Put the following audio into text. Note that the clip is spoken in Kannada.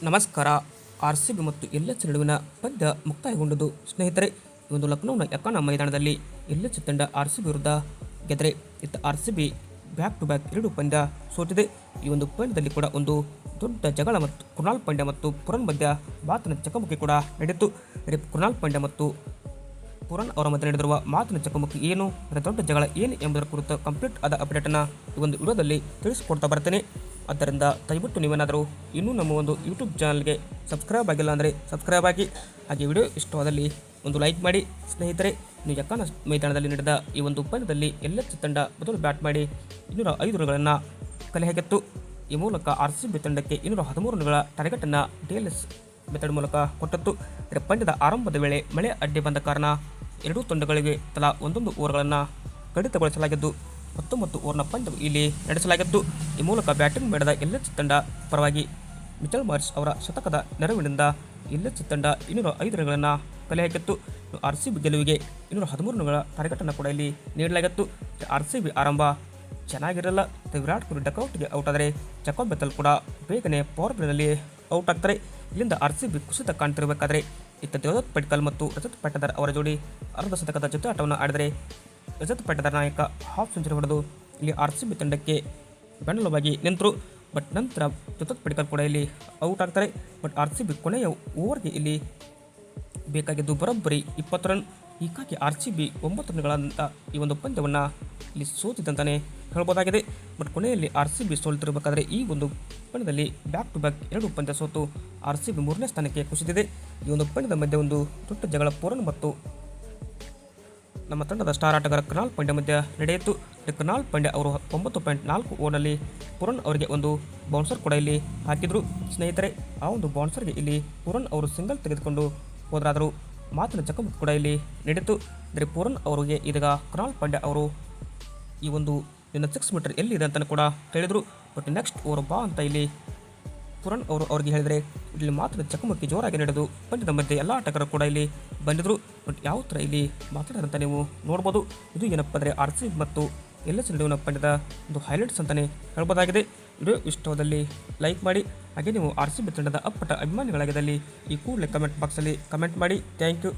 ನಮಸ್ಕಾರ. ಆರ್‌ಸಿಬಿ ಮತ್ತು ಎಲ್‌ಎಚ್ ನಡುವಿನ ಪಂದ್ಯ ಮುಕ್ತಾಯಗೊಂಡದ್ದು. ಸ್ನೇಹಿತರೆ, ಈ ಒಂದು ಲಕ್ನೋನ ಯಕಾನ ಮೈದಾನದಲ್ಲಿ ಎಲ್‌ಎಚ್ ತಂಡ ಆರ್‌ಸಿಬಿ ವಿರುದ್ಧ ಗೆದ್ದರೆ, ಇತ್ತ ಆರ್‌ಸಿಬಿ ಬ್ಯಾಕ್ ಟು ಬ್ಯಾಕ್ 2 ಪಂದ್ಯ ಸೋತಿದೆ. ಈ ಒಂದು ಪಂದ್ಯದಲ್ಲಿ ಕೂಡ ಒಂದು ದೊಡ್ಡ ಜಗಳ ಮತ್ತು ಕೃಣಾಲ್ ಪಾಂಡ್ಯ ಮತ್ತು ಪುರನ್ ಮಧ್ಯ ಮಾತಿನ ಚಕಮಕಿ ಕೂಡ ನಡೆಯಿತು. ಕೃಣಾಲ್ ಪಾಂಡ್ಯ ಮತ್ತು ಪುರನ್ ಅವರ ಮಧ್ಯೆ ನಡೆದಿರುವ ಮಾತಿನ ಚಕಮಕಿ ಏನು, ದೊಡ್ಡ ಜಗಳ ಏನು ಎಂಬುದರ ಕುರಿತು ಕಂಪ್ಲೀಟ್ ಆದ ಅಪ್ಡೇಟನ್ನು ಈ ಒಂದು ವಿಡಿಯೋದಲ್ಲಿ ತಿಳಿಸಿಕೊಡ್ತಾ ಬರ್ತೇನೆ. ಆದ್ದರಿಂದ ದಯವಿಟ್ಟು ನೀವೇನಾದರೂ ಇನ್ನೂ ನಮ್ಮ ಒಂದು ಯೂಟ್ಯೂಬ್ ಚಾನಲ್ಗೆ ಸಬ್ಸ್ಕ್ರೈಬ್ ಆಗಿಲ್ಲ ಅಂದರೆ ಸಬ್ಸ್ಕ್ರೈಬ್ ಆಗಿ, ಹಾಗೆ ವಿಡಿಯೋ ಇಷ್ಟವಾದಲ್ಲಿ ಒಂದು ಲೈಕ್ ಮಾಡಿ. ಸ್ನೇಹಿತರೆ, ನೀವು ಯಕಾನ ಮೈದಾನದಲ್ಲಿ ನಡೆದ ಈ ಒಂದು ಪಂದ್ಯದಲ್ಲಿ ಎಲ್‌ಎಚ್ ತಂಡ ಮೊದಲು ಬ್ಯಾಟ್ ಮಾಡಿ 205 ರನ್ಗಳನ್ನು ಕಲೆ ಹಾಕಿತ್ತು. ಈ ಮೂಲಕ ಆರ್‌ಸಿಬಿ ತಂಡಕ್ಕೆ 213 ರನ್ಗಳ ಟಾರ್ಗೆಟನ್ನು ಡಿಎಲ್ಎಸ್ ಮೆಥಡ್ ಮೂಲಕ ಕೊಟ್ಟಿತ್ತು. ಪಂದ್ಯದ ಆರಂಭದ ವೇಳೆ ಮಳೆ ಅಡ್ಡಿ ಬಂದ ಕಾರಣ ಎರಡೂ ತಂಡಗಳಿಗೆ ತಲಾ 11 ಓವರ್ಗಳನ್ನು ಕಡಿತಗೊಳಿಸಲಾಗಿದ್ದು 19 ಓವರ್ನ ಪಂದ್ಯ ಇಲ್ಲಿ ನಡೆಸಲಾಗಿತ್ತು. ಈ ಮೂಲಕ ಬ್ಯಾಟಿಂಗ್ ಮಾಡಿದ ಎಲ್‌ಎಚ್ ತಂಡ ಪರವಾಗಿ ಮಿಚೆಲ್ ಮಾರ್ಷ್ ಅವರ ಶತಕದ ನೆರವಿನಿಂದ ಎಲ್‌ಎಚ್ ತಂಡ 205 ರನ್ಗಳನ್ನು ಕಲೆ ಹಾಕಿತ್ತು. ಆರ್‌ಸಿಬಿ ಗೆಲುವಿಗೆ 213 ರನ್ಗಳ ಟಾರ್ಗೆಟನ್ನು ಕೂಡ ಇಲ್ಲಿ ನೀಡಲಾಗಿತ್ತು. ಆರ್‌ಸಿಬಿ ಆರಂಭ ಚೆನ್ನಾಗಿರಲ್ಲ. ವಿರಾಟ್ ಕೊಹ್ಲಿ ಡಕೌಟ್ಗೆ ಔಟ್ ಆದರೆ ಜಾಕೋಬ್ ಬೆಥೆಲ್ ಕೂಡ ಬೇಗನೆ ಪವರ್ ಪ್ಲೇನಲ್ಲಿ ಔಟ್ ಆಗ್ತಾರೆ. ಇಲ್ಲಿಂದ ಆರ್‌ಸಿಬಿ ಕುಸಿತ ಕಾಣ್ತಿರಬೇಕಾದ್ರೆ ಇತ್ತ ದೇವದತ್ ಪಡಿಕ್ಕಲ್ ಮತ್ತು ರಜತ್ ಪಾಟಿದಾರ್ ಅವರ ಜೋಡಿ ಅರ್ಧ ಶತಕದ ಜೊತೆ ಆಟವನ್ನು ಆಡಿದರೆ ರಜತ್ ಪಾಟಿದಾರ್ ನಾಯಕ ಹಾಫ್ ಸೆಂಚುರಿ ಹೊಡೆದು ಇಲ್ಲಿ ಆರ್‌ಸಿಬಿ ತಂಡಕ್ಕೆ ಬೆನ್ನೆಲುಬಾಗಿ ನಿಂತರು. ಬಟ್ ನಂತರ ರಜತ್ ಪಡಿಕ್ಕಲ್ ಕೂಡ ಇಲ್ಲಿ ಔಟ್ ಆಗ್ತಾರೆ. ಬಟ್ ಆರ್‌ಸಿಬಿ ಕೊನೆಯ ಓವರ್ಗೆ ಇಲ್ಲಿ ಬೇಕಾಗಿದ್ದು ಬರೋಬ್ಬರಿ 20 ರನ್. ಹೀಗಾಗಿ ಆರ್‌ಸಿಬಿ 9 ರನ್ಗಳಿಂದ ಈ ಒಂದು ಪಂದ್ಯವನ್ನು ಇಲ್ಲಿ ಸೋತಿದ್ದಂತಲೇ ಹೇಳ್ಬೋದಾಗಿದೆ. ಬಟ್ ಕೊನೆಯಲ್ಲಿ ಆರ್‌ಸಿಬಿ ಸೋಲ್ತಿರಬೇಕಾದ್ರೆ ಈ ಒಂದು ಪಂದ್ಯದಲ್ಲಿ ಬ್ಯಾಕ್ ಟು ಬ್ಯಾಕ್ 2 ಪಂದ್ಯ ಸೋತು ಆರ್‌ಸಿಬಿ 3ನೇ ಸ್ಥಾನಕ್ಕೆ ಕುಸಿದಿದೆ. ಈ ಒಂದು ಪಂದ್ಯದ ಮಧ್ಯೆ ಒಂದು ದೊಡ್ಡ ಜಗಳ ಪುರನ್ ಮತ್ತು ನಮ್ಮ ತಂಡದ ಸ್ಟಾರ್ ಆಟಗಾರ ಕೃಣಾಲ್ ಪಾಂಡ್ಯ ಮಧ್ಯ ನಡೆಯಿತು. ಕೃಣಾಲ್ ಪಾಂಡ್ಯ ಅವರು 9.4 ಓವರ್ನಲ್ಲಿ ಪುರನ್ ಅವರಿಗೆ ಒಂದು ಬೌನ್ಸರ್ ಕೂಡ ಇಲ್ಲಿ ಹಾಕಿದರು. ಸ್ನೇಹಿತರೆ, ಆ ಒಂದು ಬೌನ್ಸರ್ಗೆ ಇಲ್ಲಿ ಪುರನ್ ಅವರು ಸಿಂಗಲ್ ತೆಗೆದುಕೊಂಡು ಹೋದರಾದರೂ ಮಾತಿನ ಚಕಮಕಿ ಕೂಡ ಇಲ್ಲಿ ನಡೆಯಿತು. ಅಂದರೆ ಪುರನ್ ಅವರಿಗೆ ಇದೀಗ ಕೃಣಾಲ್ ಪಾಂಡ್ಯ ಅವರು ಈ ಒಂದು ನಿನ್ನ 6 ಮೀಟರ್ ಎಲ್ಲಿದೆ ಅಂತಲೂ ಕೂಡ ಹೇಳಿದರು. ಬಟ್ ನೆಕ್ಸ್ಟ್ ಓವರ್ ಬಾ ಅಂತ ಇಲ್ಲಿ ಪುರನ್ ಅವರು ಅವ್ರಿಗೆ ಹೇಳಿದರೆ ಇಲ್ಲಿ ಮಾತಿನ ಚಕಮಕಿ ಜೋರಾಗಿ ನಡೆದು ಪಂದ್ಯದ ಮಧ್ಯೆ ಎಲ್ಲ ಆಟಗಾರರು ಕೂಡ ಇಲ್ಲಿ ಬಂದಿದ್ದರು. ಬಟ್ ಯಾವ ಥರ ಇಲ್ಲಿ ಮಾತಾಡೋದಂತ ನೀವು ನೋಡ್ಬೋದು. ಇದು ಏನಪ್ಪ ಅಂದರೆ ಆರ್‌ಸಿಬಿ ಮತ್ತು ಎಲ್‌ಎಚ್ ನಡುವಿನ ಪಂದ್ಯದ ಒಂದು ಹೈಲೈಟ್ಸ್ ಅಂತಲೇ ಹೇಳ್ಬೋದಾಗಿದೆ. ವಿಡಿಯೋ ಇಷ್ಟವಾದಲ್ಲಿ ಲೈಕ್ ಮಾಡಿ, ಹಾಗೆ ನೀವು ಆರ್‌ಸಿಬಿ ತಂಡದ ಅಪ್ಪಟ ಅಭಿಮಾನಿಗಳಾಗಿದ್ದಲ್ಲಿ ಈ ಕೂಡಲೇ ಕಮೆಂಟ್ ಬಾಕ್ಸಲ್ಲಿ ಕಮೆಂಟ್ ಮಾಡಿ. Thank you.